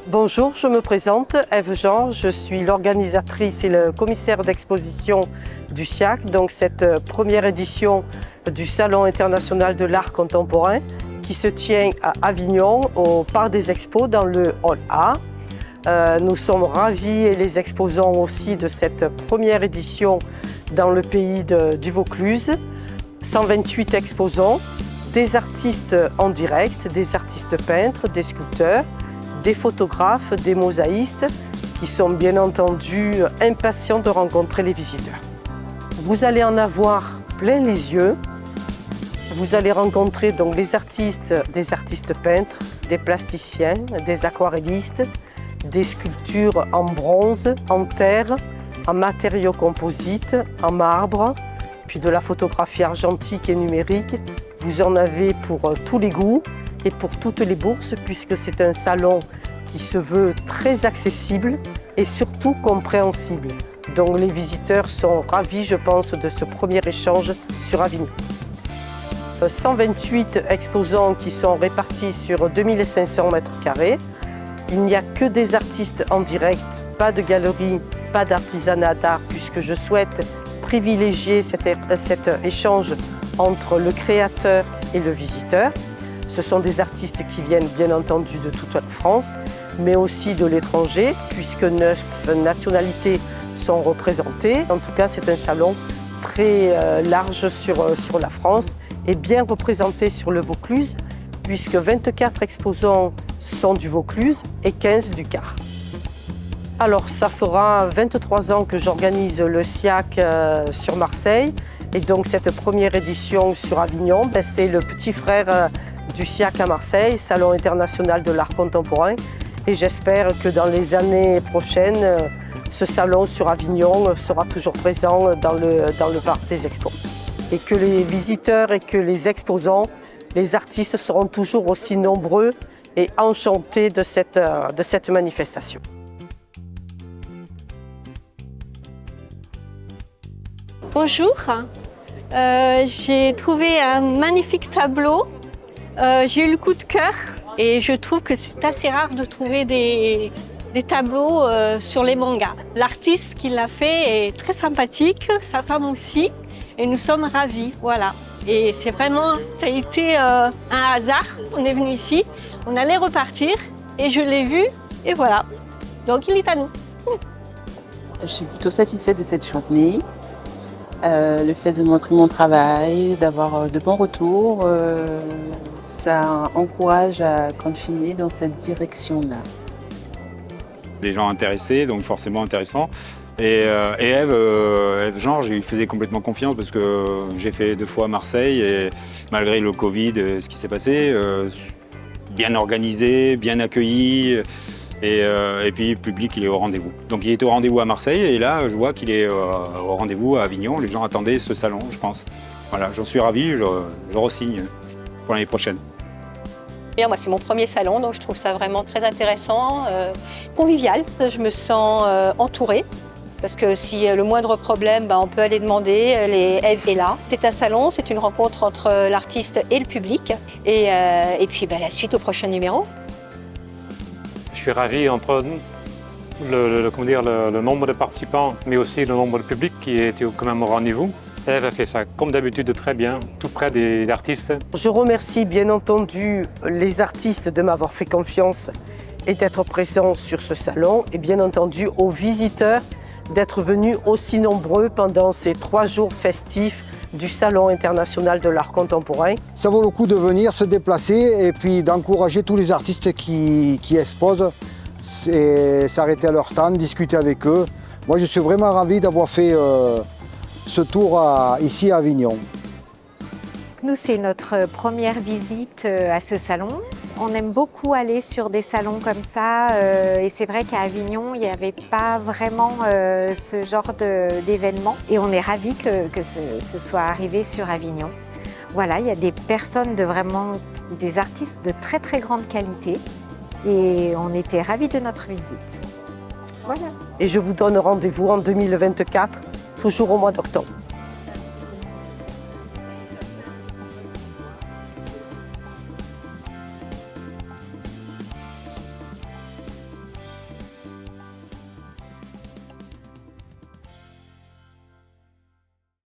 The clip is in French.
Bonjour, je me présente, Ève Jean, je suis l'organisatrice et le commissaire d'exposition du SIAC, donc cette première édition du Salon international de l'art contemporain qui se tient à Avignon au Parc des Expos dans le Hall A. Nous sommes ravis et les exposants aussi de cette première édition dans le pays du Vaucluse. 128 exposants, des artistes en direct, des artistes peintres, des sculpteurs, des photographes, des mosaïstes qui sont bien entendu impatients de rencontrer les visiteurs. Vous allez en avoir plein les yeux. Vous allez rencontrer donc des artistes peintres, des plasticiens, des aquarellistes, des sculptures en bronze, en terre, en matériaux composites, en marbre, puis de la photographie argentique et numérique. Vous en avez pour tous les goûts et pour toutes les bourses, puisque c'est un salon qui se veut très accessible et surtout compréhensible. Donc les visiteurs sont ravis, je pense, de ce premier échange sur Avignon. 128 exposants qui sont répartis sur 2500 m². Il n'y a que des artistes en direct, pas de galerie, pas d'artisanat d'art, puisque je souhaite privilégier cet échange entre le créateur et le visiteur. Ce sont des artistes qui viennent bien entendu de toute la France, mais aussi de l'étranger, puisque 9 nationalités sont représentées. En tout cas, c'est un salon très large sur la France et bien représenté sur le Vaucluse, puisque 24 exposants sont du Vaucluse et 15 du Gard. Alors, ça fera 23 ans que j'organise le SIAC sur Marseille. Et donc, cette première édition sur Avignon, c'est le petit frère du SIAC à Marseille, Salon international de l'art contemporain. Et j'espère que dans les années prochaines, ce salon sur Avignon sera toujours présent dans le parc des expos. Et que les visiteurs et que les exposants, les artistes seront toujours aussi nombreux et enchantés de cette manifestation. Bonjour, j'ai trouvé un magnifique tableau. J'ai eu le coup de cœur et je trouve que c'est assez rare de trouver des tableaux sur les mangas. L'artiste qui l'a fait est très sympathique, sa femme aussi, et nous sommes ravis, voilà. Et c'est vraiment, ça a été un hasard. On est venu ici, on allait repartir et je l'ai vu et voilà. Donc il est à nous. Je suis plutôt satisfaite de cette journée. Le fait de montrer mon travail, d'avoir de bons retours, ça encourage à continuer dans cette direction-là. Des gens intéressés, donc forcément intéressants. Et Ève Jean, je lui faisais complètement confiance parce que j'ai fait 2 fois Marseille et malgré le Covid, ce qui s'est passé, bien organisé, bien accueilli. Et puis le public, il est au rendez-vous. Donc il était au rendez-vous à Marseille et là, je vois qu'il est au rendez-vous à Avignon. Les gens attendaient ce salon, je pense. Voilà, j'en suis ravi, je re-signe pour l'année prochaine. Moi, c'est mon premier salon, donc je trouve ça vraiment très intéressant, convivial. Je me sens entourée, parce que si le moindre problème, on peut aller demander, Ève est là. C'est un salon, c'est une rencontre entre l'artiste et le public. Et puis la suite au prochain numéro. Je suis ravi entre le nombre de participants, mais aussi le nombre de public qui était quand même au rendez-vous. Ève a fait ça comme d'habitude très bien, tout près des artistes. Je remercie bien entendu les artistes de m'avoir fait confiance et d'être présents sur ce salon, et bien entendu aux visiteurs d'être venus aussi nombreux pendant ces 3 jours festifs du Salon international de l'art contemporain. Ça vaut le coup de venir se déplacer et puis d'encourager tous les artistes qui exposent et s'arrêter à leur stand, discuter avec eux. Moi, je suis vraiment ravi d'avoir fait ce tour ici à Avignon. Nous, c'est notre première visite à ce salon. On aime beaucoup aller sur des salons comme ça et c'est vrai qu'à Avignon, il n'y avait pas vraiment ce genre d'événement et on est ravis que ce soit arrivé sur Avignon. Voilà, il y a des personnes des artistes de très très grande qualité et on était ravis de notre visite. Voilà. Et je vous donne rendez-vous en 2024, toujours au mois d'octobre.